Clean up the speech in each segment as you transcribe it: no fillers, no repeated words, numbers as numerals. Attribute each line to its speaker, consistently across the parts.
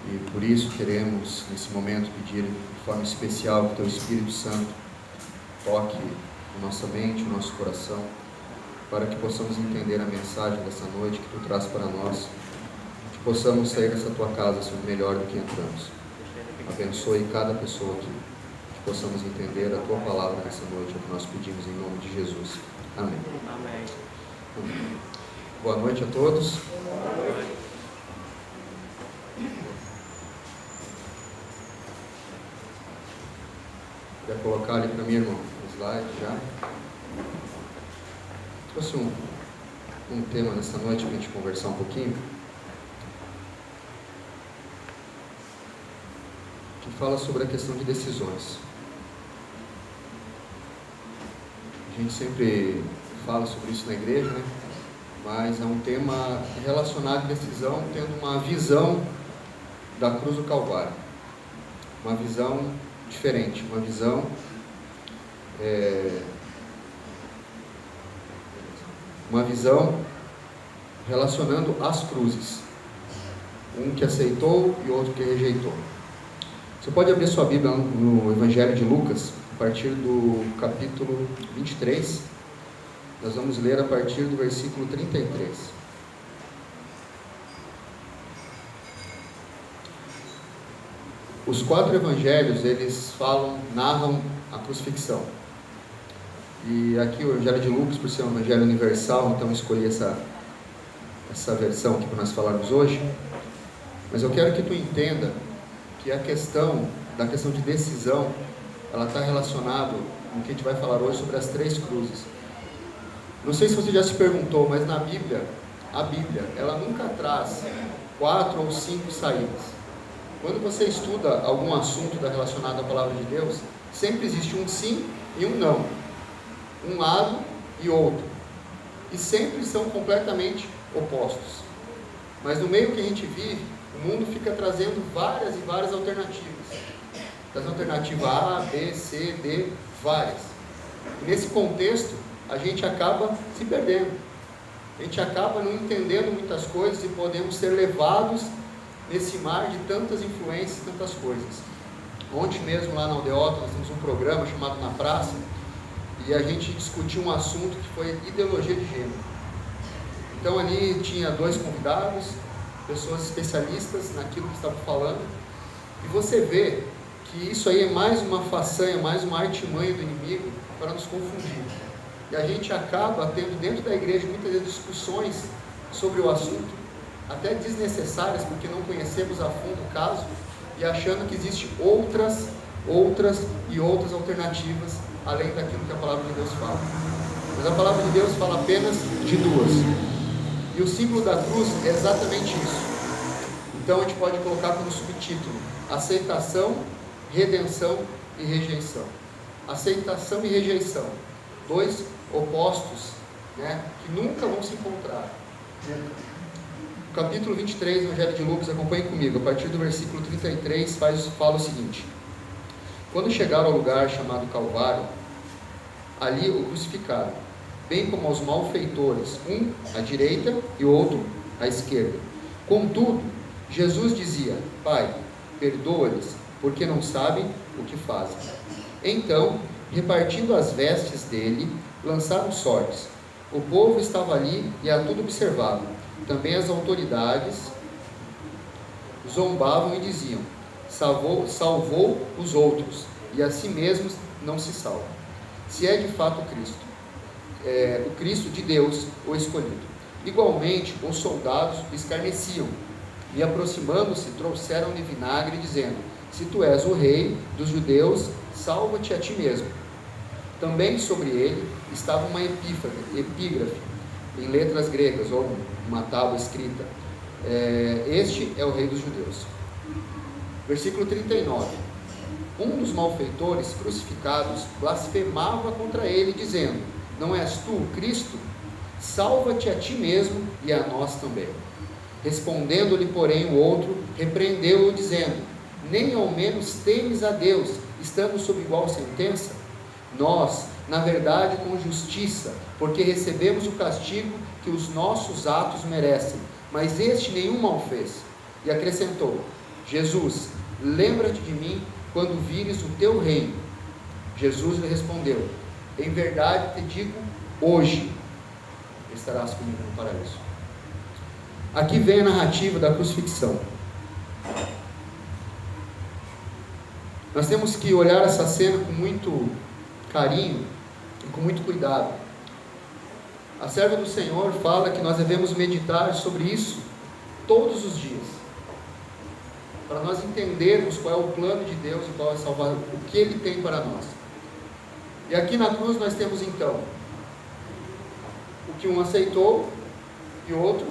Speaker 1: E por isso queremos, nesse momento, pedir de forma especial que o Teu Espírito Santo toque a nossa mente, o nosso coração, para que possamos entender a mensagem dessa noite que Tu traz para nós, que possamos sair dessa Tua casa sendo melhor do que entramos. Abençoe cada pessoa aqui, que possamos entender a Tua palavra nessa noite, é o que nós pedimos em nome de Jesus. Amém. Amém. Boa noite a todos. Quer colocar ali para mim, irmão, o slide já. Trouxe um tema nessa noite para a gente conversar um pouquinho, que fala sobre a questão de decisões. A gente sempre fala sobre isso na igreja, né? Mas é um tema relacionado à decisão, tendo uma visão da cruz do Calvário, uma visão diferente, uma visão relacionando as cruzes, um que aceitou e outro que rejeitou. Você pode abrir sua Bíblia no Evangelho de Lucas, a partir do capítulo 23, nós vamos ler a partir do versículo 33. Os 4 evangelhos, eles narram a crucifixão. E aqui o Evangelho de Lucas, por ser um evangelho universal, então escolhi essa versão aqui para nós falarmos hoje. Mas eu quero que tu entenda que a questão de decisão, ela está relacionada com o que a gente vai falar hoje sobre as 3 cruzes. Não sei se você já se perguntou, mas na Bíblia, a Bíblia, ela nunca traz 4 ou 5 saídas. Quando você estuda algum assunto relacionado à palavra de Deus, sempre existe um sim e um não, um lado e outro, e sempre são completamente opostos. Mas no meio que a gente vive, o mundo fica trazendo várias e várias alternativas. Das alternativas A, B, C, D, várias. E nesse contexto, a gente acaba se perdendo. A gente acaba não entendendo muitas coisas e podemos ser levados nesse mar de tantas influências, tantas coisas. Ontem mesmo lá na Aldeota nós temos um programa chamado Na Praça, e a gente discutiu um assunto que foi ideologia de gênero. Então ali tinha 2 convidados, pessoas especialistas naquilo que estavam falando, e você vê que isso aí é mais uma façanha, mais uma artimanha do inimigo para nos confundir. E a gente acaba tendo dentro da igreja muitas vezes discussões sobre o assunto, até desnecessárias, porque não conhecemos a fundo o caso, e achando que existem outras alternativas, além daquilo que a palavra de Deus fala. Mas a palavra de Deus fala apenas de 2. E o símbolo da cruz é exatamente isso. Então a gente pode colocar como subtítulo: aceitação, redenção e rejeição. Aceitação e rejeição. 2 opostos, que nunca vão se encontrar. Capítulo 23 do Evangelho de Lucas, acompanhe comigo, a partir do versículo 33, fala o seguinte: quando chegaram ao lugar chamado Calvário, ali o crucificaram, bem como aos malfeitores, um à direita e o outro à esquerda. Contudo, Jesus dizia: Pai, perdoa-lhes, porque não sabem o que fazem. Então, repartindo as vestes dele, lançaram sortes. O povo estava ali e a tudo observava. Também as autoridades zombavam e diziam: salvou os outros, e a si mesmos não se salva. Se é de fato o Cristo de Deus, o escolhido. Igualmente, os soldados escarneciam, e aproximando-se, trouxeram-lhe vinagre, dizendo: se tu és o rei dos judeus, salva-te a ti mesmo. Também sobre ele estava uma epígrafe, em letras gregas, ou uma tábua escrita: este é o rei dos judeus. Versículo 39. Um dos malfeitores crucificados blasfemava contra ele, dizendo: não és tu o Cristo? Salva-te a ti mesmo e a nós também. Respondendo-lhe, porém, o outro repreendeu-o, dizendo: nem ao menos temes a Deus, estando sob igual sentença? Nós, na verdade, com justiça, porque recebemos o castigo que os nossos atos merecem, mas este nenhum mal fez. E acrescentou: Jesus, lembra-te de mim quando vires o teu reino. Jesus lhe respondeu: em verdade te digo, hoje estarás comigo no paraíso. Aqui vem a narrativa da crucifixão. Nós temos que olhar essa cena com muito carinho e com muito cuidado. A serva do Senhor fala que nós devemos meditar sobre isso todos os dias, para nós entendermos qual é o plano de Deus e qual é o que Ele tem para nós. E aqui na cruz nós temos então o que um aceitou e o outro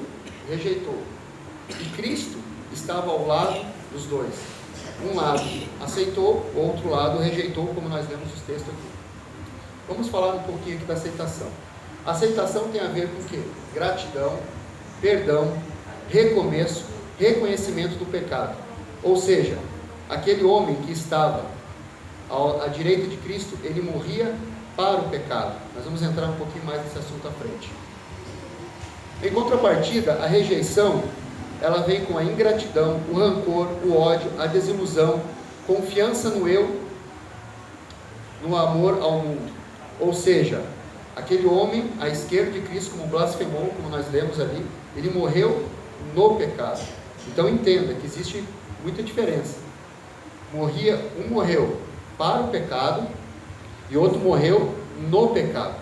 Speaker 1: rejeitou. E Cristo estava ao lado dos dois. Um lado aceitou, o outro lado rejeitou, como nós lemos os textos aqui. Vamos falar um pouquinho aqui da aceitação. A aceitação tem a ver com o quê? Gratidão, perdão, recomeço, reconhecimento do pecado. Ou seja, aquele homem que estava à direita de Cristo, ele morria para o pecado. Nós vamos entrar um pouquinho mais nesse assunto à frente. Em contrapartida, a rejeição, ela vem com a ingratidão, o rancor, o ódio, a desilusão, confiança no eu, no amor ao mundo. Ou seja, aquele homem à esquerda de Cristo, como blasfemou, como nós lemos ali, ele morreu no pecado. Então entenda que existe muita diferença. Um morreu para o pecado e outro morreu no pecado.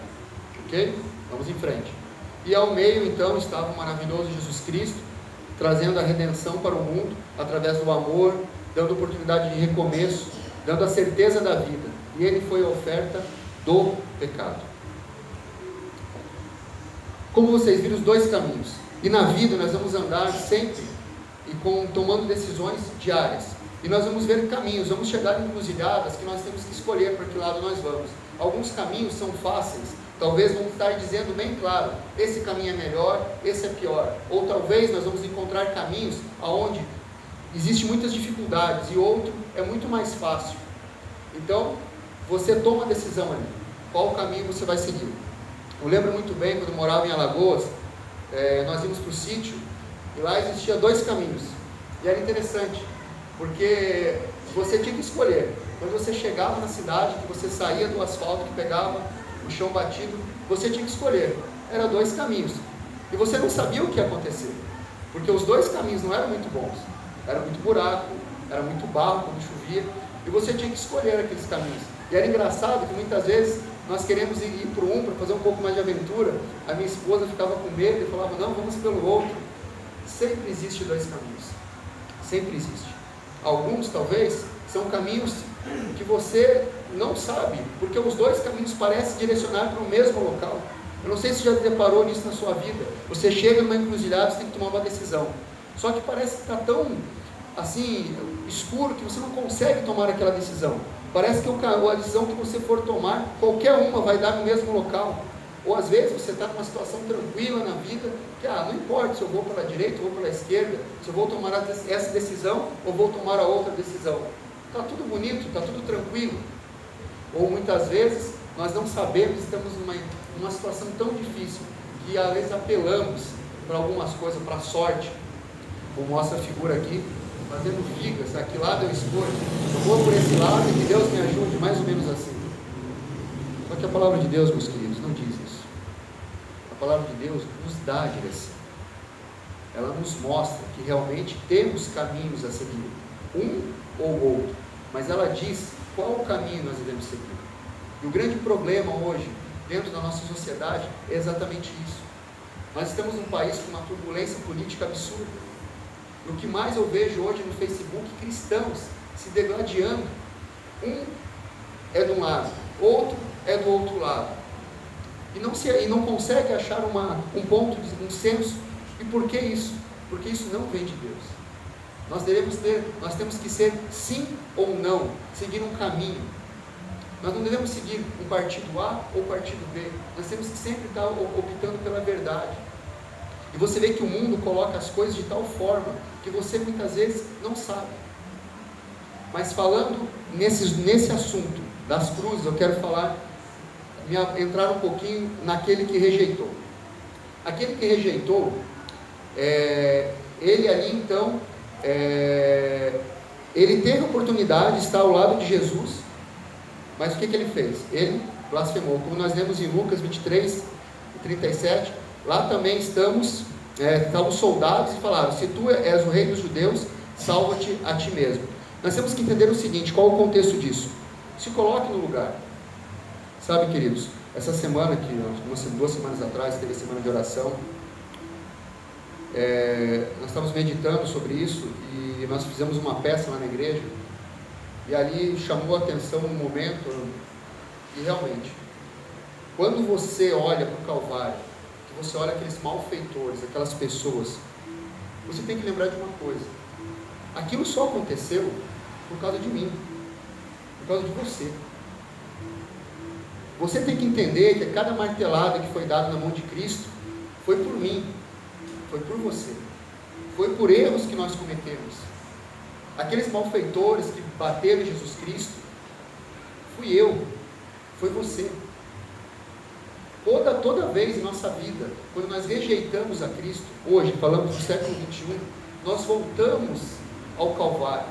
Speaker 1: Ok? Vamos em frente. E ao meio então estava o maravilhoso Jesus Cristo, trazendo a redenção para o mundo, através do amor, dando oportunidade de recomeço, dando a certeza da vida. E ele foi a oferta do pecado. Como vocês viram, os dois caminhos. E na vida nós vamos andar sempre tomando decisões diárias. E nós vamos ver caminhos, vamos chegar em encruzilhadas que nós temos que escolher para que lado nós vamos. Alguns caminhos são fáceis, talvez vamos estar dizendo bem claro, esse caminho é melhor, esse é pior. Ou talvez nós vamos encontrar caminhos onde existem muitas dificuldades e outro é muito mais fácil. Então, você toma a decisão ali, qual caminho você vai seguir. Eu lembro muito bem, quando eu morava em Alagoas, nós íamos para o sítio, e lá existia dois caminhos, e era interessante, porque você tinha que escolher. Quando você chegava na cidade, que você saía do asfalto, que pegava o chão batido, você tinha que escolher, eram dois caminhos, e você não sabia o que ia acontecer, porque os dois caminhos não eram muito bons, era muito buraco, era muito barro quando chovia, e você tinha que escolher aqueles caminhos. E era engraçado que muitas vezes nós queremos ir para um para fazer um pouco mais de aventura, a minha esposa ficava com medo e falava, não, vamos pelo outro. Sempre existe dois caminhos, sempre existe. Alguns talvez são caminhos que você não sabe, porque os dois caminhos parecem direcionar para o mesmo local. Eu não sei se já deparou nisso na sua vida. Você chega numa encruzilhada, você tem que tomar uma decisão, só que parece que está tão assim escuro que você não consegue tomar aquela decisão. Parece que a decisão que você for tomar, qualquer uma vai dar no mesmo local. Ou às vezes você está numa situação tranquila na vida, que não importa se eu vou pela direita ou vou pela esquerda, se eu vou tomar essa decisão ou vou tomar a outra decisão. Está tudo bonito, está tudo tranquilo. Ou muitas vezes nós não sabemos, estamos numa situação tão difícil, que às vezes apelamos para algumas coisas, para a sorte, como mostra a figura aqui, fazendo vigas, a que lado eu escolho, eu vou por esse lado e que Deus me ajude, mais ou menos assim. Só que a palavra de Deus, meus queridos, não diz isso. A palavra de Deus nos dá a direção, ela nos mostra que realmente temos caminhos a seguir, um ou outro, mas ela diz qual o caminho nós devemos seguir. E o grande problema hoje, dentro da nossa sociedade, é exatamente isso. Nós estamos num país com uma turbulência política absurda. E o que mais eu vejo hoje no Facebook, cristãos se degladiando. Um é de um lado, outro é do outro lado. E não consegue achar um ponto, um senso. E por que isso? Porque isso não vem de Deus. Nós temos que ser sim ou não, seguir um caminho. Nós não devemos seguir um partido A ou partido B. Nós temos que sempre estar optando pela verdade. E você vê que o mundo coloca as coisas de tal forma que você muitas vezes não sabe. Mas falando nesse assunto das cruzes, eu quero entrar um pouquinho naquele que rejeitou. Aquele que rejeitou, ele ali então Ele teve a oportunidade de estar ao lado de Jesus, mas o que ele fez? Ele blasfemou, como nós lemos em Lucas 23, 37, lá também estavam os soldados e falaram: se tu és o rei dos judeus, salva-te a ti mesmo. Nós temos que entender o seguinte: qual o contexto disso? Se coloque no lugar. Sabe, queridos, essa semana, que 2 semanas atrás, teve a semana de oração, nós estávamos meditando sobre isso, e nós fizemos uma peça lá na igreja, e ali chamou a atenção um momento, e realmente, quando você olha para o Calvário, que você olha aqueles malfeitores, aquelas pessoas, você tem que lembrar de uma coisa: aquilo só aconteceu por causa de mim, por causa de você. Você tem que entender que cada martelada que foi dada na mão de Cristo foi por mim, foi por você, foi por erros que nós cometemos. Aqueles malfeitores que bateram em Jesus Cristo, fui eu, foi você. Toda vez em nossa vida, quando nós rejeitamos a Cristo, hoje, falamos do século 21, nós voltamos ao Calvário,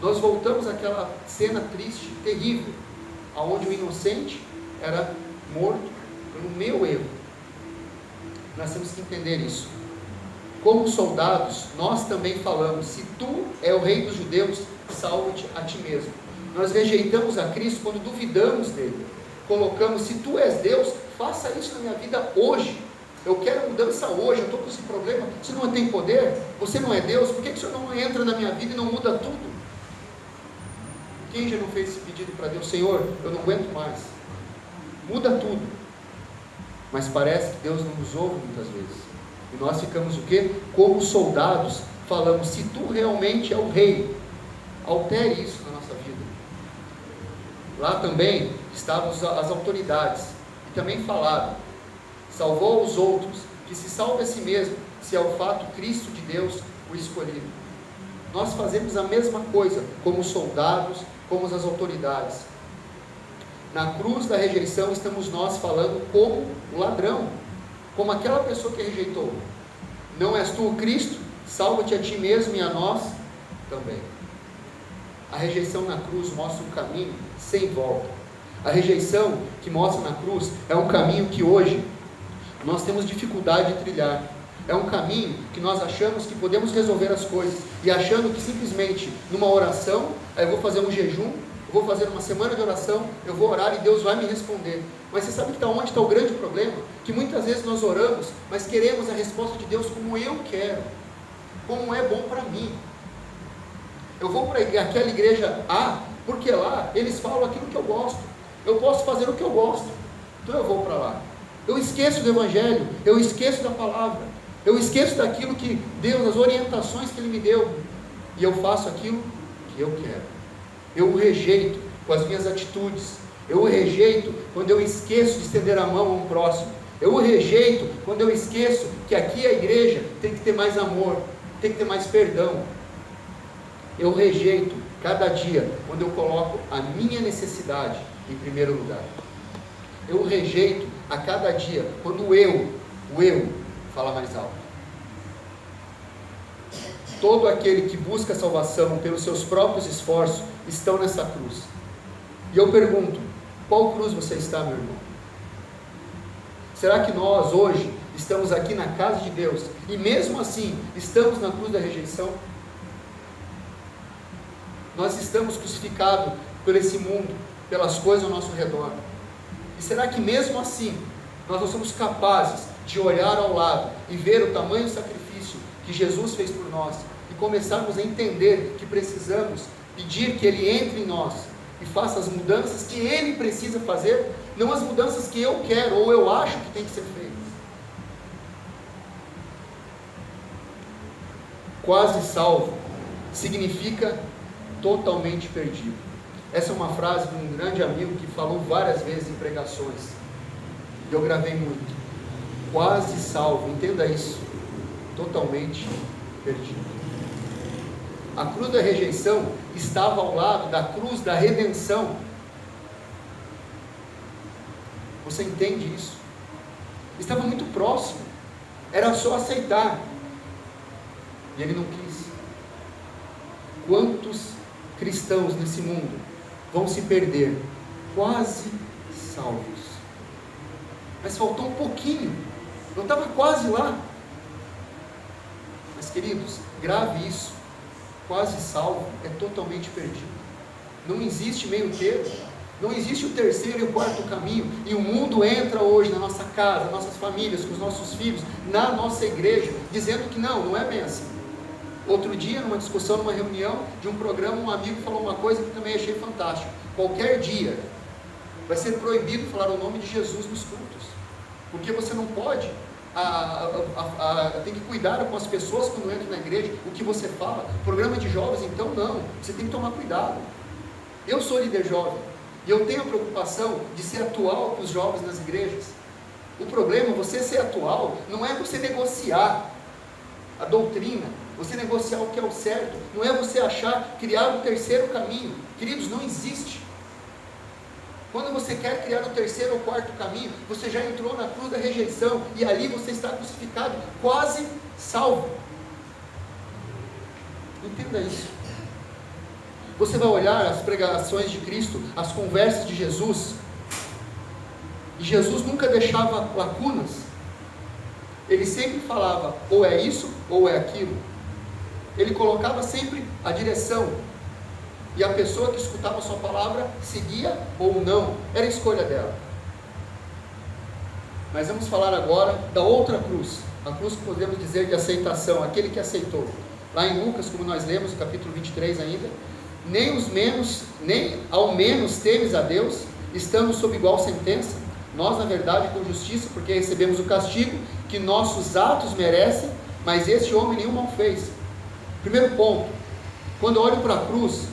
Speaker 1: nós voltamos àquela cena triste, terrível, onde o inocente era morto pelo meu erro. Nós temos que entender isso. Como soldados, nós também falamos: se tu é o rei dos judeus, salva-te a ti mesmo. Nós rejeitamos a Cristo quando duvidamos dele. Colocamos: se tu és Deus, faça isso na minha vida hoje. Eu quero mudança hoje, eu estou com esse problema. Você não tem poder? Você não é Deus? Por que o Senhor não entra na minha vida e não muda tudo? Quem já não fez esse pedido para Deus? Senhor, eu não aguento mais, muda tudo. Mas parece que Deus não nos ouve muitas vezes, e nós ficamos o quê? Como soldados, falamos: se tu realmente é o rei, altere isso na nossa vida. Lá também estavam as autoridades, e também falaram: salvou os outros, que se salve a si mesmo, se é o fato Cristo de Deus o escolhido. Nós fazemos a mesma coisa, como soldados, como as autoridades. Na cruz da rejeição estamos nós falando como o ladrão, como aquela pessoa que rejeitou: não és tu o Cristo? Salva-te a ti mesmo e a nós também. A rejeição na cruz mostra um caminho sem volta. A rejeição que mostra na cruz é um caminho que hoje nós temos dificuldade de trilhar. É um caminho que nós achamos que podemos resolver as coisas, e achando que simplesmente numa oração, eu vou fazer um jejum, eu vou fazer uma semana de oração, eu vou orar e Deus vai me responder. Mas você sabe onde está o grande problema? Que muitas vezes nós oramos, mas queremos a resposta de Deus como eu quero, como é bom para mim. Eu vou para aquela igreja A, porque lá eles falam aquilo que eu gosto, eu posso fazer o que eu gosto, então eu vou para lá. Eu esqueço do Evangelho, eu esqueço da palavra, eu esqueço daquilo que Deus, as orientações que Ele me deu, e eu faço aquilo que eu quero. Eu o rejeito com as minhas atitudes, eu o rejeito quando eu esqueço de estender a mão a um próximo, eu o rejeito quando eu esqueço que aqui a igreja tem que ter mais amor, tem que ter mais perdão. Eu rejeito cada dia quando eu coloco a minha necessidade em primeiro lugar. Eu rejeito a cada dia quando o eu fala mais alto. Todo aquele que busca salvação pelos seus próprios esforços estão nessa cruz. E eu pergunto: qual cruz você está, meu irmão? Será que nós hoje estamos aqui na casa de Deus e mesmo assim estamos na cruz da rejeição? Nós estamos crucificados por esse mundo, pelas coisas ao nosso redor. E será que mesmo assim nós não somos capazes de olhar ao lado e ver o tamanho do sacrifício que Jesus fez por nós, e começarmos a entender que precisamos pedir que Ele entre em nós e faça as mudanças que Ele precisa fazer, não as mudanças que eu quero ou eu acho que tem que ser feitas? Quase salvo significa totalmente perdido. Essa é uma frase de um grande amigo que falou várias vezes em pregações, e eu gravei muito. Quase salvo, entenda isso, totalmente perdido. A cruz da rejeição estava ao lado da cruz da redenção. Você entende isso? Estava muito próximo, era só aceitar, e ele não quis. quantos cristãos nesse mundo vão se perder, quase salvos. Mas faltou um pouquinho, eu estava quase lá. Mas queridos, grave isso, quase salvo é totalmente perdido. Não existe meio termo, não existe o terceiro e o quarto caminho. E o mundo entra hoje na nossa casa, nas nossas famílias, com os nossos filhos, na nossa igreja, dizendo que não é bem assim. Outro dia, numa discussão, numa reunião de um programa, um amigo falou uma coisa que também achei fantástico. Qualquer dia vai ser proibido falar o nome de Jesus nos cultos, porque você não pode, tem que cuidar com as pessoas quando entram na igreja, o que você fala. Programa de jovens, então não, você tem que tomar cuidado. Eu sou líder jovem, e eu tenho a preocupação de ser atual com os jovens nas igrejas. O problema, você ser atual, não é você negociar a doutrina, você negociar o que é o certo, não é você criar o terceiro caminho. Queridos, não existe. Quando você quer criar o terceiro ou quarto caminho, você já entrou na cruz da rejeição, e ali você está crucificado, quase salvo. Entenda isso. Você vai olhar as pregações de Cristo, as conversas de Jesus, e Jesus nunca deixava lacunas. Ele sempre falava, ou é isso, ou é aquilo. Ele colocava sempre a direção, e a pessoa que escutava a sua palavra, seguia ou não, era a escolha dela. Mas vamos falar agora da outra cruz, a cruz que podemos dizer de aceitação, aquele que aceitou. Lá em Lucas, como nós lemos, no capítulo 23 ainda, nem ao menos temes a Deus, estamos sob igual sentença, nós na verdade com justiça, porque recebemos o castigo que nossos atos merecem, mas este homem nenhum mal fez. Primeiro ponto, quando eu olho para a cruz,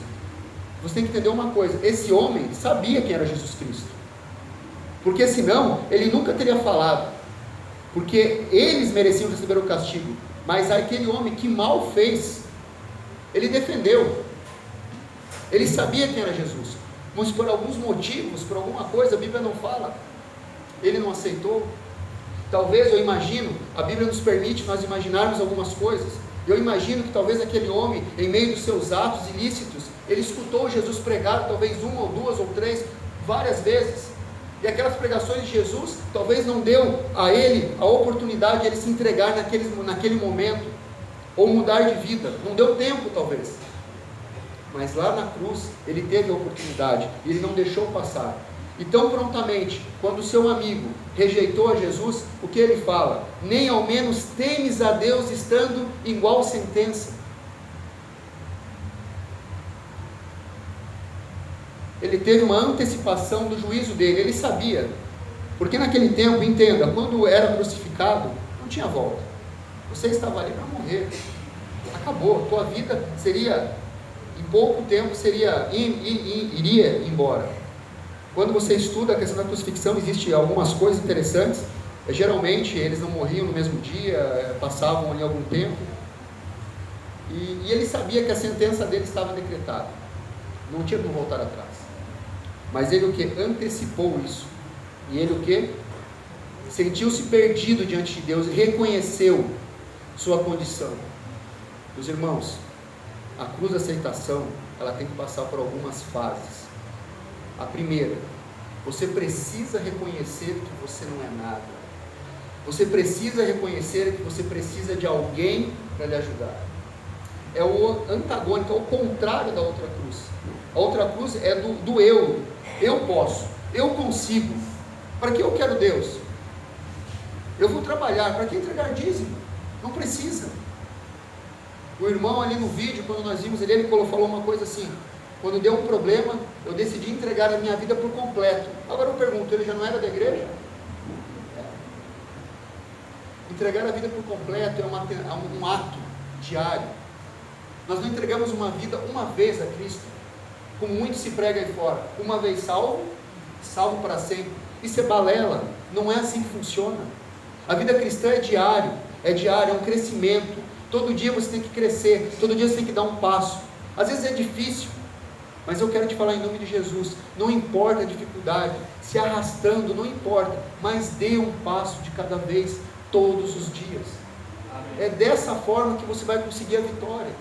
Speaker 1: você tem que entender uma coisa, esse homem sabia quem era Jesus Cristo, porque senão ele nunca teria falado, porque eles mereciam receber o castigo, mas aquele homem que mal fez, ele defendeu, ele sabia quem era Jesus, mas por alguns motivos, por alguma coisa, a Bíblia não fala, ele não aceitou. Talvez, eu imagino, a Bíblia nos permite nós imaginarmos algumas coisas. Eu imagino que talvez aquele homem, em meio dos seus atos ilícitos, ele escutou Jesus pregar, talvez uma ou duas ou três, várias vezes, e aquelas pregações de Jesus, talvez não deu a ele a oportunidade de ele se entregar naquele momento, ou mudar de vida, não deu tempo talvez, mas lá na cruz, ele teve a oportunidade, e ele não deixou passar. E tão prontamente, quando o seu amigo rejeitou a Jesus, o que ele fala? Nem ao menos temes a Deus estando em igual sentença. Ele teve uma antecipação do juízo dele, ele sabia, porque naquele tempo, entenda, quando era crucificado, não tinha volta, você estava ali para morrer, acabou, a tua vida seria, em pouco tempo, iria embora. Quando você estuda a questão da crucifixão, existem algumas coisas interessantes. Geralmente eles não morriam no mesmo dia, passavam ali algum tempo, e ele sabia que a sentença dele estava decretada, não tinha como voltar atrás, mas ele o que? Antecipou isso, e ele o que? Sentiu-se perdido diante de Deus, e reconheceu sua condição. Meus irmãos, a cruz da aceitação, ela tem que passar por algumas fases. A primeira, você precisa reconhecer que você não é nada. Você precisa reconhecer que você precisa de alguém para lhe ajudar. É o antagônico, é o contrário da outra cruz. A outra cruz é do eu. Eu posso, eu consigo. Para que eu quero Deus? Eu vou trabalhar, para que entregar dízimo? Não precisa. O irmão ali no vídeo, quando nós vimos ele falou uma coisa assim: quando deu um problema, eu decidi entregar a minha vida por completo. Agora eu pergunto, ele já não era da igreja? Entregar a vida por completo é um ato diário. Nós não entregamos uma vida uma vez a Cristo, como muito se prega aí fora, uma vez salvo, salvo para sempre. Isso é balela, não é assim que funciona. A vida cristã é diário, é um crescimento. Todo dia você tem que crescer, todo dia você tem que dar um passo. Às vezes é difícil, mas eu quero te falar em nome de Jesus, não importa a dificuldade, se arrastando, não importa, mas dê um passo de cada vez, todos os dias. Amém. É dessa forma que você vai conseguir a vitória.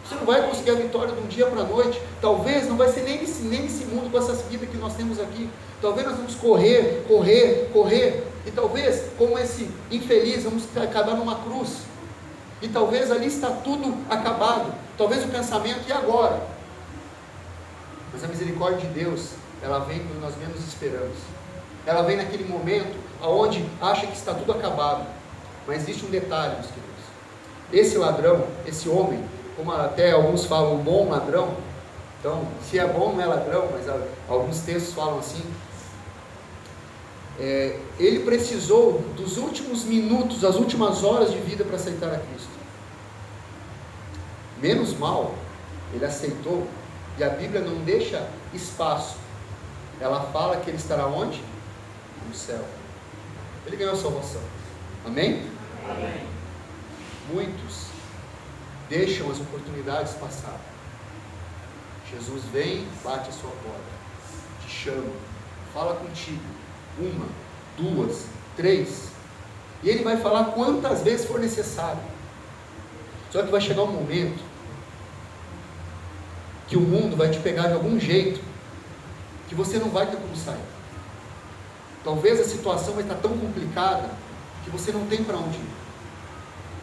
Speaker 1: Você não vai conseguir a vitória de um dia para a noite. Talvez não vai ser nem nesse mundo, com essa vida que nós temos aqui. Talvez nós vamos correr. E talvez, como esse infeliz, vamos acabar numa cruz. E talvez ali está tudo acabado. Talvez o pensamento, e agora? Mas a misericórdia de Deus, ela vem quando nós menos esperamos. Ela vem naquele momento onde acha que está tudo acabado. Mas existe um detalhe, meus queridos. Esse ladrão, esse homem, como até alguns falam, o bom ladrão. Então, se é bom não é ladrão, mas alguns textos falam assim. Ele precisou dos últimos minutos, das últimas horas de vida para aceitar a Cristo. Menos mal, ele aceitou, e a Bíblia não deixa espaço. Ela fala que ele estará onde? No céu. Ele ganhou a salvação. Amém? Amém. Muitos deixam as oportunidades passar. Jesus vem, bate a sua porta, te chama, fala contigo, 1, 2, 3, e Ele vai falar quantas vezes for necessário. Só que vai chegar um momento que o mundo vai te pegar de algum jeito, que você não vai ter como sair. Talvez a situação vai estar tão complicada, que você não tem para onde ir.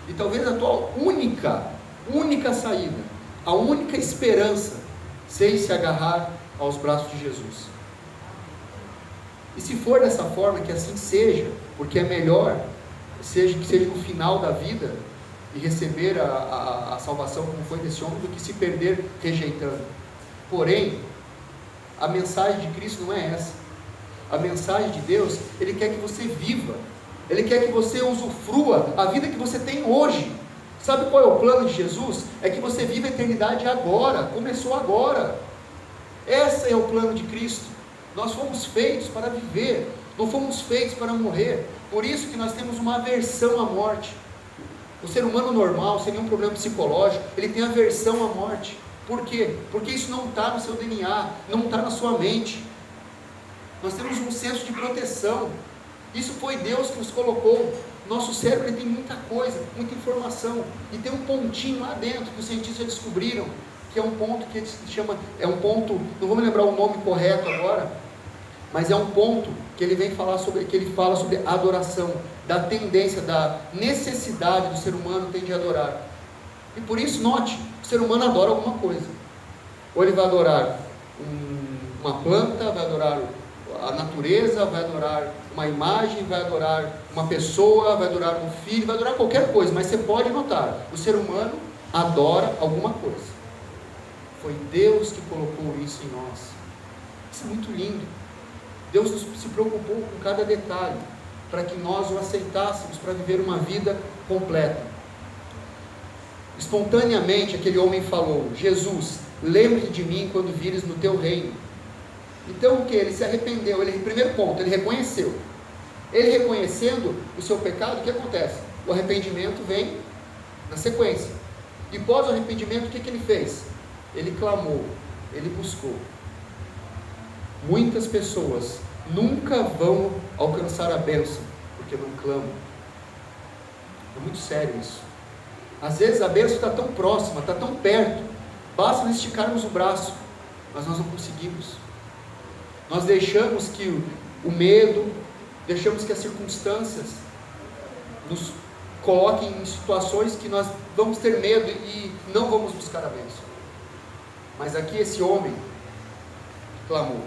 Speaker 1: E talvez a tua única saída, a única esperança, seja se agarrar aos braços de Jesus. E se for dessa forma, que assim seja, porque é melhor que seja no final da vida e receber a salvação como foi desse homem, do que se perder rejeitando. Porém, a mensagem de Cristo não é essa. A mensagem de Deus, Ele quer que você viva, Ele quer que você usufrua a vida que você tem hoje. Sabe qual é o plano de Jesus? É que você viva a eternidade agora, começou agora. Esse é o plano de Cristo. Nós fomos feitos para viver, não fomos feitos para morrer. Por isso que nós temos uma aversão à morte. O ser humano normal, sem nenhum problema psicológico, ele tem aversão à morte. Por quê? Porque isso não está no seu DNA, não está na sua mente. Nós temos um senso de proteção. Isso foi Deus que nos colocou. Nosso cérebro ele tem muita coisa, muita informação, e tem um pontinho lá dentro que os cientistas descobriram, que é um ponto que se chama, não vou me lembrar o nome correto agora, mas é um ponto que ele fala sobre a adoração, da tendência, da necessidade do ser humano tem de adorar. E por isso, note, o ser humano adora alguma coisa. Ou ele vai adorar uma planta, vai adorar a natureza, vai adorar uma imagem, vai adorar uma pessoa, vai adorar um filho, vai adorar qualquer coisa, mas você pode notar, o ser humano adora alguma coisa. Foi Deus que colocou isso em nós. Isso é muito lindo. Deus se preocupou com cada detalhe, para que nós o aceitássemos, para viver uma vida completa. Espontaneamente aquele homem falou: Jesus, lembre-te de mim quando vires no teu reino. Então o que? Ele se arrependeu. Primeiro ponto, ele reconheceu. Ele reconhecendo o seu pecado, o que acontece? O arrependimento vem na sequência. E pós o arrependimento, o que ele fez? Ele clamou, ele buscou. Muitas pessoas nunca vão alcançar a bênção, porque não clamam. É muito sério isso. Às vezes a bênção está tão próxima, está tão perto, basta nós esticarmos o braço, mas nós não conseguimos. Nós deixamos que o medo, deixamos que as circunstâncias nos coloquem em situações que nós vamos ter medo e não vamos buscar a bênção. Mas aqui esse homem clamou.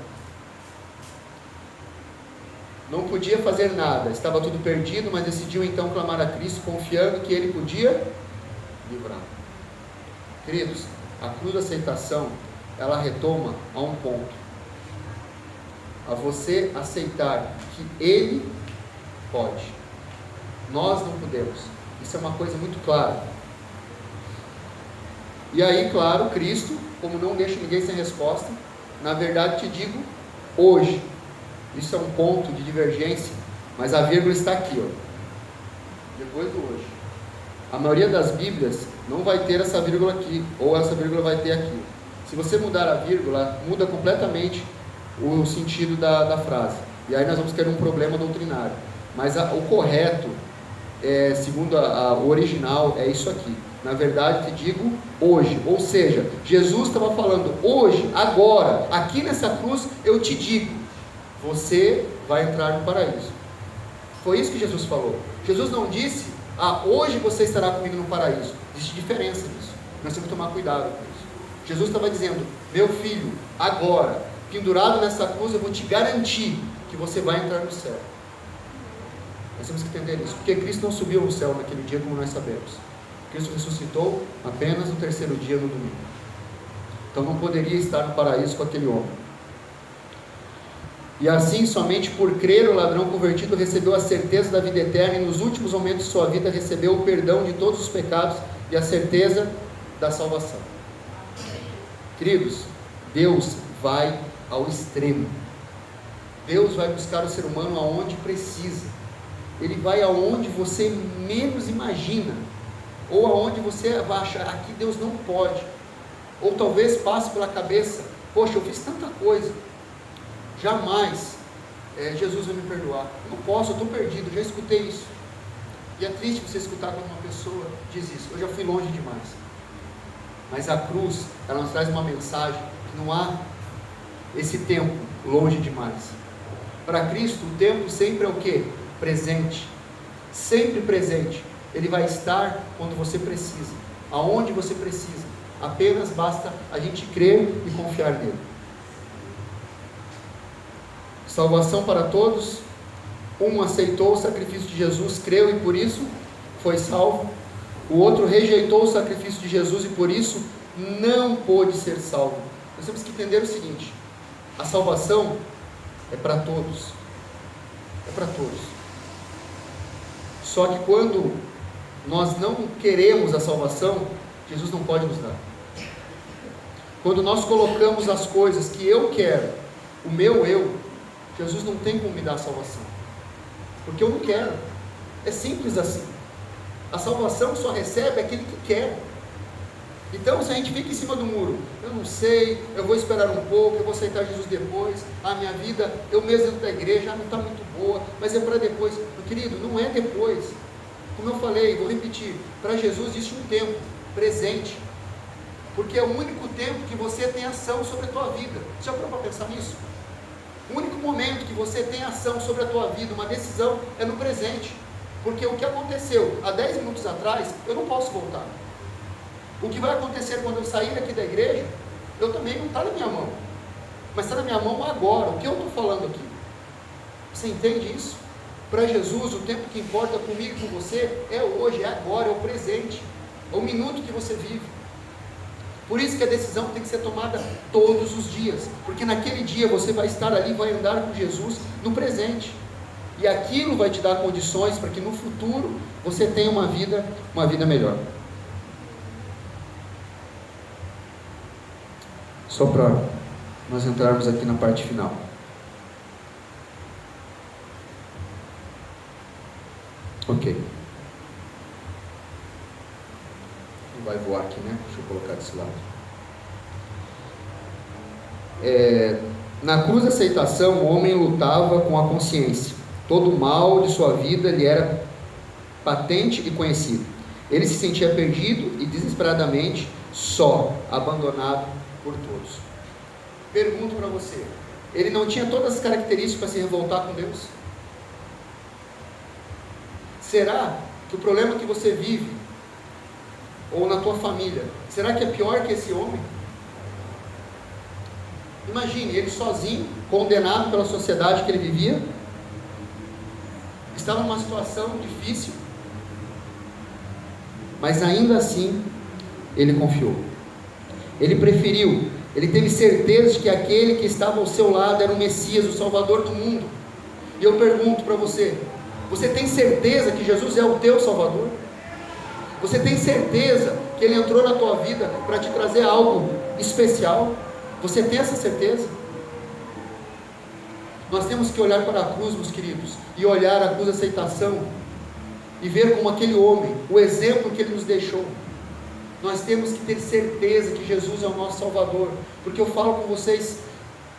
Speaker 1: Não podia fazer nada, estava tudo perdido, mas decidiu então clamar a Cristo, confiando que Ele podia livrar. Queridos, a cruz da aceitação, ela retoma a um ponto. A você aceitar que Ele pode. Nós não podemos. Isso é uma coisa muito clara. E aí, claro, Cristo, como não deixa ninguém sem resposta, na verdade te digo, hoje, isso é um ponto de divergência, mas a vírgula está aqui, ó. Depois do hoje. A maioria das Bíblias não vai ter essa vírgula aqui, ou essa vírgula vai ter aqui. Se você mudar a vírgula, muda completamente o sentido da frase, e aí nós vamos ter um problema doutrinário. Mas o correto, segundo o original, é isso aqui. Na verdade te digo hoje. Ou seja, Jesus estava falando hoje, agora, aqui nessa cruz, eu te digo, você vai entrar no paraíso. Foi isso que Jesus falou. Jesus não disse, hoje você estará comigo no paraíso. Existe diferença nisso. Nós temos que tomar cuidado com isso. Jesus estava dizendo, meu filho, agora, pendurado nessa cruz, eu vou te garantir que você vai entrar no céu. Nós temos que entender isso, porque Cristo não subiu ao céu naquele dia, como nós sabemos. Cristo ressuscitou apenas no terceiro dia, no domingo. Então não poderia estar no paraíso com aquele homem. E assim, somente por crer, o ladrão convertido recebeu a certeza da vida eterna, e nos últimos momentos de sua vida recebeu o perdão de todos os pecados e a certeza da salvação. Queridos, Deus vai ao extremo. Deus vai buscar o ser humano aonde precisa. Ele vai aonde você menos imagina, ou aonde você vai achar, aqui Deus não pode, ou talvez passe pela cabeça, poxa, eu fiz tanta coisa, jamais Jesus vai me perdoar, eu não posso, eu estou perdido, já escutei isso. E é triste você escutar quando uma pessoa diz isso, eu já fui longe demais. Mas a cruz, ela nos traz uma mensagem que não há esse tempo longe demais. Para Cristo, o tempo sempre é o quê? Presente, sempre presente. Ele vai estar quando você precisa, aonde você precisa. Apenas basta a gente crer e confiar nele. Salvação para todos. Um aceitou o sacrifício de Jesus, creu e por isso foi salvo. O outro rejeitou o sacrifício de Jesus e por isso não pôde ser salvo. Nós temos que entender o seguinte: a salvação é para todos. É para todos. Só que quando nós não queremos a salvação, Jesus não pode nos dar. Quando nós colocamos as coisas que eu quero, o meu eu, Jesus não tem como me dar a salvação, porque eu não quero. É simples assim. A salvação só recebe aquele que quer. Então, se a gente fica em cima do muro, eu não sei, eu vou esperar um pouco, eu vou aceitar Jesus depois, minha vida, eu mesmo dentro da igreja, não está muito boa, mas é para depois. Meu querido, não é depois. Como eu falei, vou repetir, para Jesus existe um tempo presente, porque é o único tempo que você tem ação sobre a tua vida. Você já parou para pensar nisso? O único momento que você tem ação sobre a tua vida, uma decisão, é no presente, porque o que aconteceu há 10 minutos atrás, eu não posso voltar. O que vai acontecer quando eu sair aqui da igreja, eu também não está na minha mão, mas está na minha mão agora, o que eu estou falando aqui. Você entende isso? Para Jesus, o tempo que importa comigo e com você é hoje, é agora, é o presente, é o minuto que você vive. Por isso que a decisão tem que ser tomada todos os dias, porque naquele dia você vai estar ali, vai andar com Jesus no presente, e aquilo vai te dar condições para que no futuro você tenha uma vida melhor. Só para nós entrarmos aqui na parte final. Ok. Não vai voar aqui, né? Deixa eu colocar desse lado. Na cruz da aceitação, o homem lutava com a consciência. Todo o mal de sua vida lhe era patente e conhecido. Ele se sentia perdido e desesperadamente só, abandonado por todos. Pergunto para você, ele não tinha todas as características para se revoltar com Deus? Será que o problema que você vive, ou na tua família, será que é pior que esse homem? Imagine, ele sozinho, condenado pela sociedade que ele vivia, estava numa situação difícil, mas ainda assim, ele confiou. Ele preferiu, ele teve certeza de que aquele que estava ao seu lado era o Messias, o Salvador do mundo. E eu pergunto para você, você tem certeza que Jesus é o teu Salvador? Você tem certeza que Ele entrou na tua vida para te trazer algo especial? Você tem essa certeza? Nós temos que olhar para a cruz, meus queridos, e olhar a cruz da aceitação, e ver como aquele homem, o exemplo que ele nos deixou. Nós temos que ter certeza que Jesus é o nosso Salvador, porque eu falo com vocês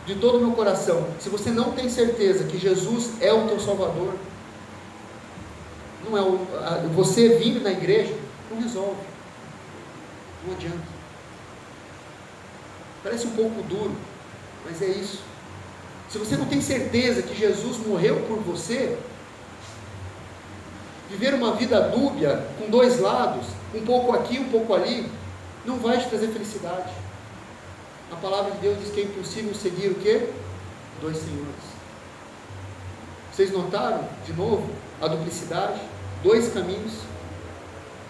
Speaker 1: de todo o meu coração, se você não tem certeza que Jesus é o teu Salvador, não é você vindo na igreja, não resolve. Não adianta. Parece um pouco duro, mas é isso. Se você não tem certeza que Jesus morreu por você, viver uma vida dúbia, com dois lados, um pouco aqui, um pouco ali, não vai te trazer felicidade. A palavra de Deus diz que é impossível seguir o quê? Dois senhores. Vocês notaram, de novo, a duplicidade? Dois caminhos.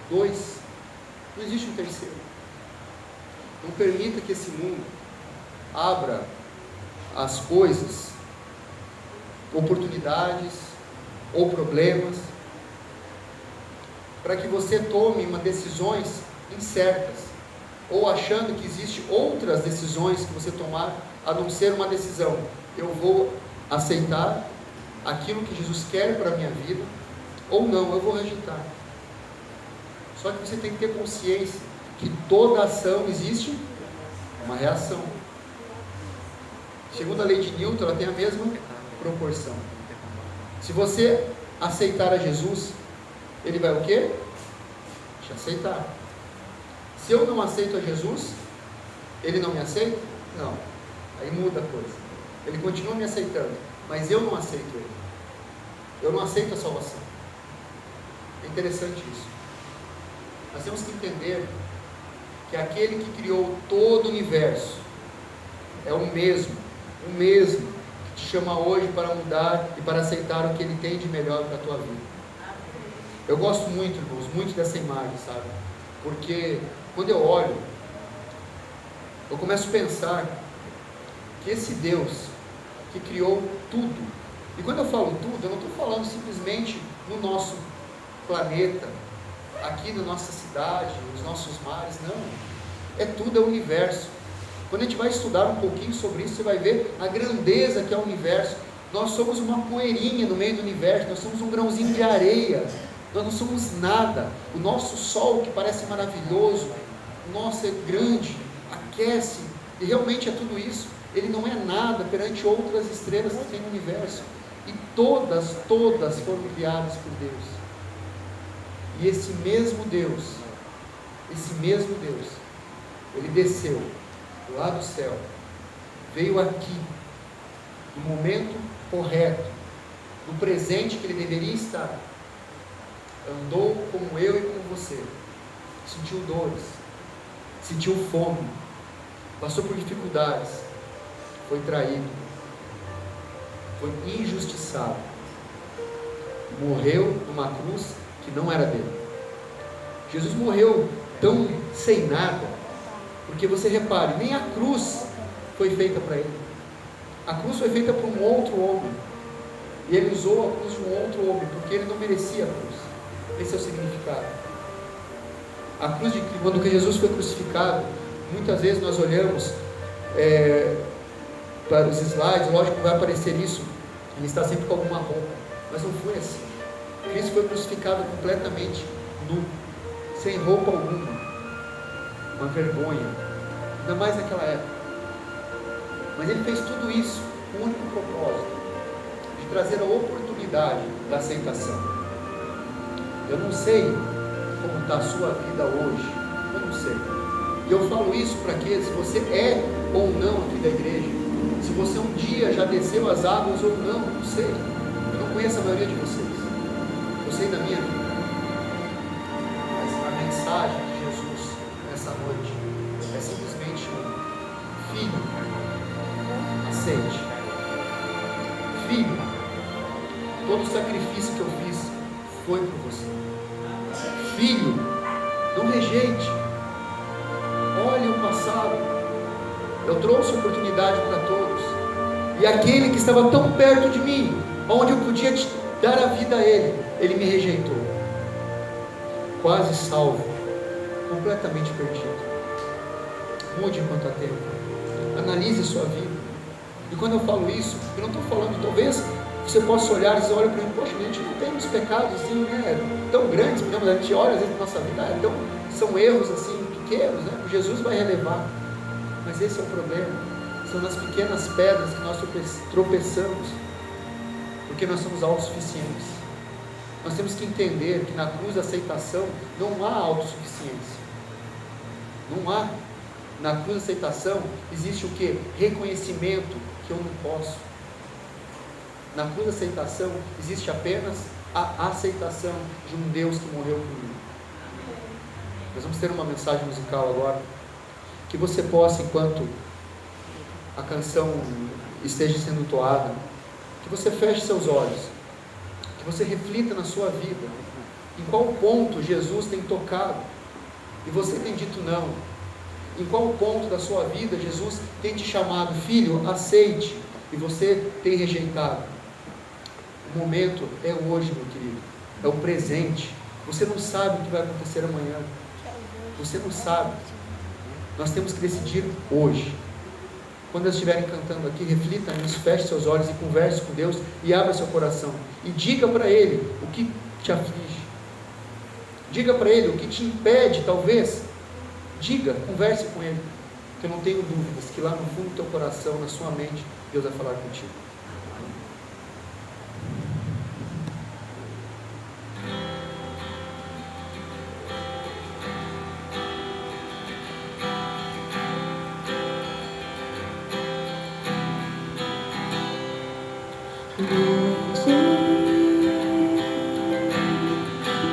Speaker 1: Dois. Não existe um terceiro. Não permita que esse mundo abra as coisas, oportunidades ou problemas, para que você tome decisões incertas, ou achando que existem outras decisões que você tomar, a não ser uma decisão: eu vou aceitar aquilo que Jesus quer para a minha vida, ou não, eu vou rejeitar. Só que você tem que ter consciência que toda ação existe uma reação. Segundo a lei de Newton, ela tem a mesma proporção. Se você aceitar a Jesus, ele vai o quê? Te aceitar. Se eu não aceito a Jesus, ele não me aceita? Não. Aí muda a coisa. Ele continua me aceitando, mas eu não aceito ele. Eu não aceito a salvação. É interessante isso. Nós temos que entender que aquele que criou todo o universo é o mesmo que te chama hoje para mudar e para aceitar o que ele tem de melhor para a tua vida. Eu gosto muito, irmãos, muito dessa imagem, sabe? Porque quando eu olho, eu começo a pensar que esse Deus que criou tudo, e quando eu falo tudo, eu não estou falando simplesmente no nosso planeta, aqui na nossa cidade, nos nossos mares, não. É tudo, é o universo. Quando a gente vai estudar um pouquinho sobre isso, você vai ver a grandeza que é o universo. Nós somos uma poeirinha no meio do universo, nós somos um grãozinho de areia, nós não somos nada. O nosso sol, que parece maravilhoso, nossa, é grande, aquece, e realmente é tudo isso. Ele não é nada perante outras estrelas que tem no universo, e todas foram criadas por Deus. E esse mesmo Deus, ele desceu lá do céu, veio aqui, no momento correto, no presente que ele deveria estar, andou como eu e como você, sentiu dores, sentiu fome, passou por dificuldades, foi traído, foi injustiçado, morreu numa cruz que não era dele. Jesus morreu tão sem nada, porque você repare, nem a cruz foi feita para ele. A cruz foi feita para um outro homem, e ele usou a cruz de um outro homem, porque ele não merecia a cruz. Esse é o significado. A cruz de quando Jesus foi crucificado, muitas vezes nós olhamos para os slides, lógico que vai aparecer isso, ele está sempre com alguma roupa, mas não foi assim. Cristo foi crucificado completamente nu, sem roupa alguma, uma vergonha, ainda mais naquela época. Mas ele fez tudo isso com o único propósito de trazer a oportunidade da aceitação. Eu não sei como está a sua vida hoje, eu não sei. E eu falo isso para quê? Se você é ou não aqui da igreja, se você um dia já desceu as águas ou não, não sei. Eu não conheço a maioria de vocês. Eu sei da minha vida. Mas a mensagem de Jesus nessa noite é simplesmente um: filho, aceite. Filho, todo o sacrifício que eu fiz foi por você. Filho, não rejeite. Olhe o passado. Eu trouxe oportunidade para todos. E aquele que estava tão perto de mim, onde eu podia dar a vida a ele me rejeitou. Quase salvo, completamente perdido. Mude enquanto há tempo. Analise sua vida. E quando eu falo isso, eu não estou falando, talvez você possa olhar e dizer, olha para mim, poxa, a gente não tem uns pecados assim, tão grandes, a gente olha às vezes na nossa vida, são erros assim, pequenos, Jesus vai relevar. Mas esse é o problema. São nas pequenas pedras que nós tropeçamos, porque nós somos autossuficientes. Nós temos que entender que na cruz da aceitação não há autossuficiência. Não há. Na cruz da aceitação existe o que? Reconhecimento que eu não posso. Na cruz da aceitação existe apenas a aceitação de um Deus que morreu por mim. Nós vamos ter uma mensagem musical agora, que você possa, enquanto a canção esteja sendo toada, que você feche seus olhos, que você reflita na sua vida, em qual ponto Jesus tem tocado e você tem dito não, em qual ponto da sua vida Jesus tem te chamado, filho, aceite, e você tem rejeitado. O momento é hoje, meu querido, é o presente. Você não sabe o que vai acontecer amanhã, você não sabe. Nós temos que decidir hoje. Quando eles estiverem cantando aqui, reflita nisso, feche seus olhos e converse com Deus e abra seu coração e diga para Ele o que te aflige, diga para Ele o que te impede, talvez. Diga, converse com Ele, que eu não tenho dúvidas que lá no fundo do teu coração, na sua mente, Deus vai falar contigo.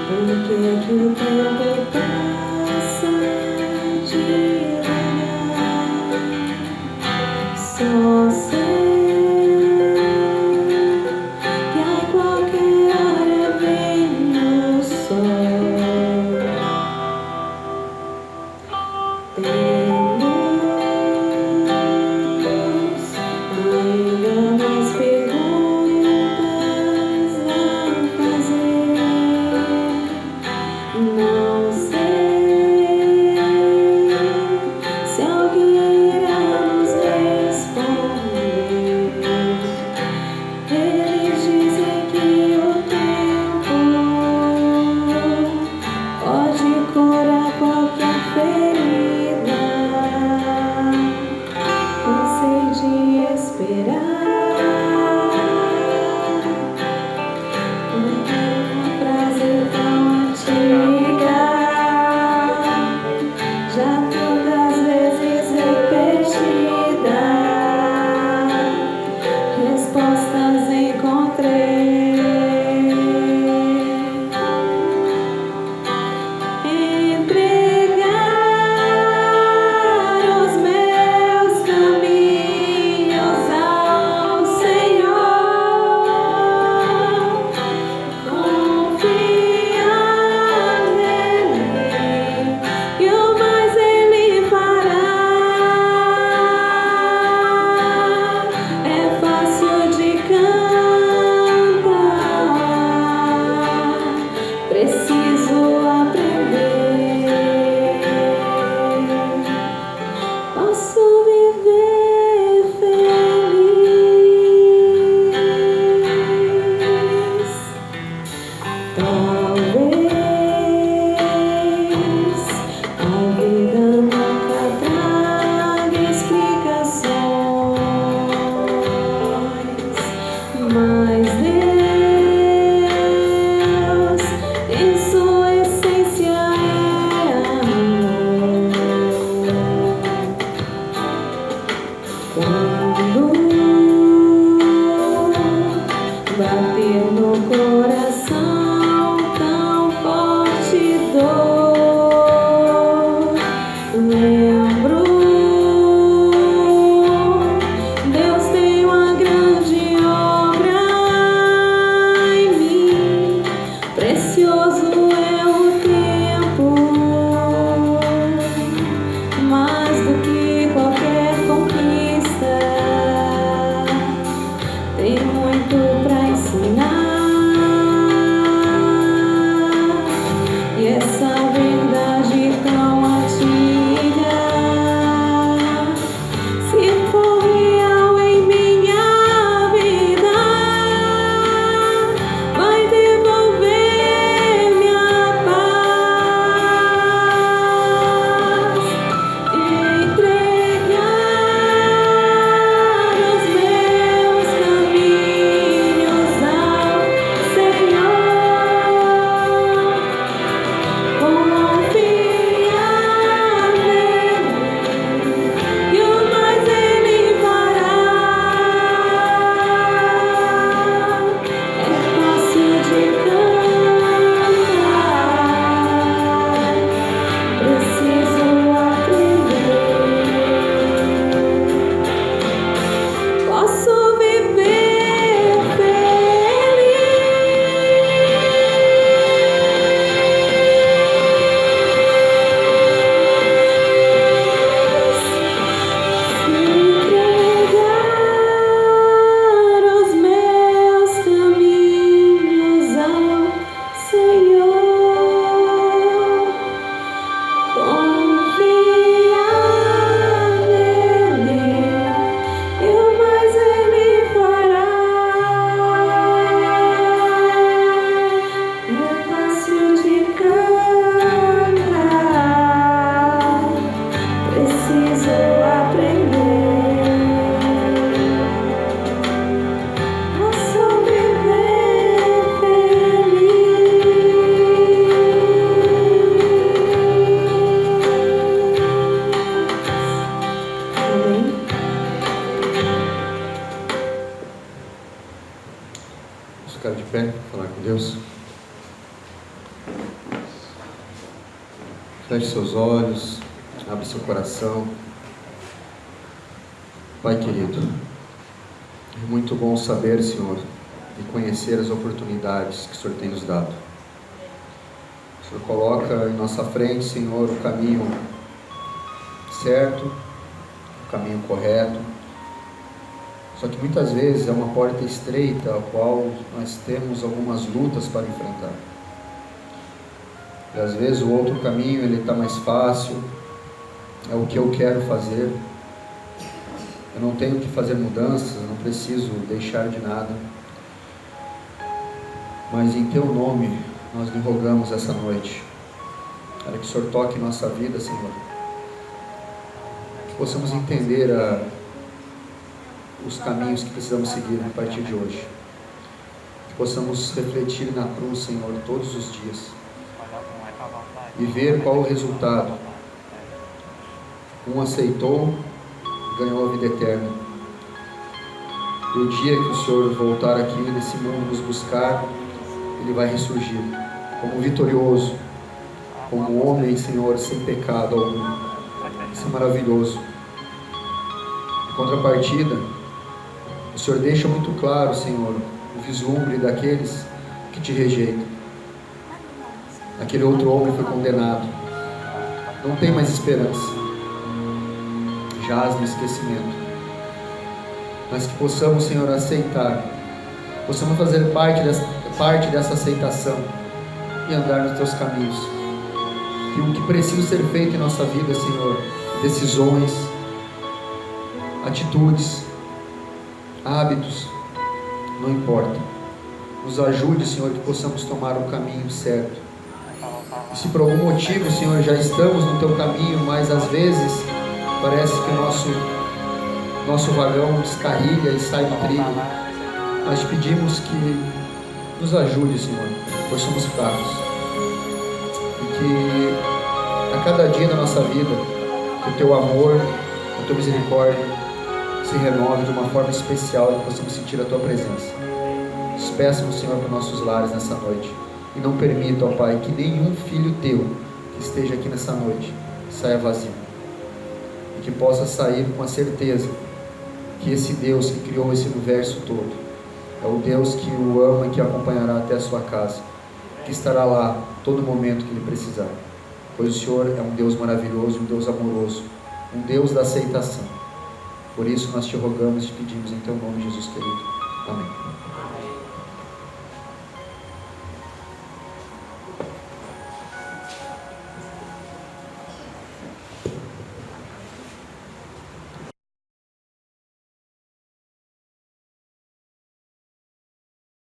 Speaker 2: Porque que o tempo passa devagar, só sei que a qualquer hora vem o sol. Tem luz, ainda mais perguntas a fazer. Não sei se alguém irá nos responder. Eles dizem que o tempo pode curar qualquer ferida. Cansei de esperar. Uma frase tão antiga, já tantas vezes repetida, respostas encontrei. Entregar os meus caminhos ao Senhor, confiar nele, e o mais Ele fará. É fácil de cantar, preciso aprender. Posso viver feliz. Talvez a vida nunca traga explicações, mas Deus, em sua essência, é amor. Quando bater no coração tão forte dor, lembro, Deus tem uma grande obra em mim. Precioso é o tempo, mais do que qualquer conquista.
Speaker 1: pé, falar com Deus. Feche seus olhos, abre seu coração. Pai querido, é muito bom saber, Senhor, e conhecer as oportunidades que o Senhor tem nos dado. O Senhor coloca em nossa frente, Senhor, o caminho certo, o caminho correto. Só que muitas vezes é uma porta estreita, a qual nós temos algumas lutas para enfrentar. E às vezes o outro caminho ele está mais fácil, é o que eu quero fazer. Eu não tenho que fazer mudanças, eu não preciso deixar de nada. Mas em Teu nome nós lhe rogamos essa noite, para que o Senhor toque nossa vida, Senhor. Que possamos entender os caminhos que precisamos seguir a partir de hoje. Que possamos refletir na cruz, Senhor, todos os dias. E ver qual o resultado. Um aceitou, ganhou a vida eterna. E o dia que o Senhor voltar aqui nesse mundo nos buscar, Ele vai ressurgir como vitorioso, como homem, Senhor, sem pecado algum. Isso é maravilhoso. Em contrapartida, o Senhor deixa muito claro, Senhor, o vislumbre daqueles que Te rejeitam. Aquele outro homem foi condenado, não tem mais esperança, jaz no esquecimento. Mas que possamos, Senhor, aceitar, possamos fazer parte dessa aceitação e andar nos Teus caminhos. E o que precisa ser feito em nossa vida, Senhor, decisões, atitudes, hábitos, não importa. Nos ajude, Senhor, que possamos tomar o caminho certo. E se por algum motivo, Senhor, já estamos no Teu caminho, mas às vezes parece que o nosso vagão descarrilha e sai do trilho, nós pedimos que nos ajude, Senhor, pois somos fracos. E que a cada dia da nossa vida, que o Teu amor, a Tua misericórdia se renove de uma forma especial e que possamos sentir a Tua presença. Despeça-nos, Senhor, para nossos lares nessa noite. E não permita, ó Pai, que nenhum filho Teu que esteja aqui nessa noite saia vazio. E que possa sair com a certeza que esse Deus que criou esse universo todo é o Deus que o ama e que acompanhará até a sua casa, que estará lá todo momento que Ele precisar. Pois o Senhor é um Deus maravilhoso, um Deus amoroso, um Deus da aceitação. Por isso nós Te rogamos e Te pedimos em Teu nome, Jesus querido. Amém.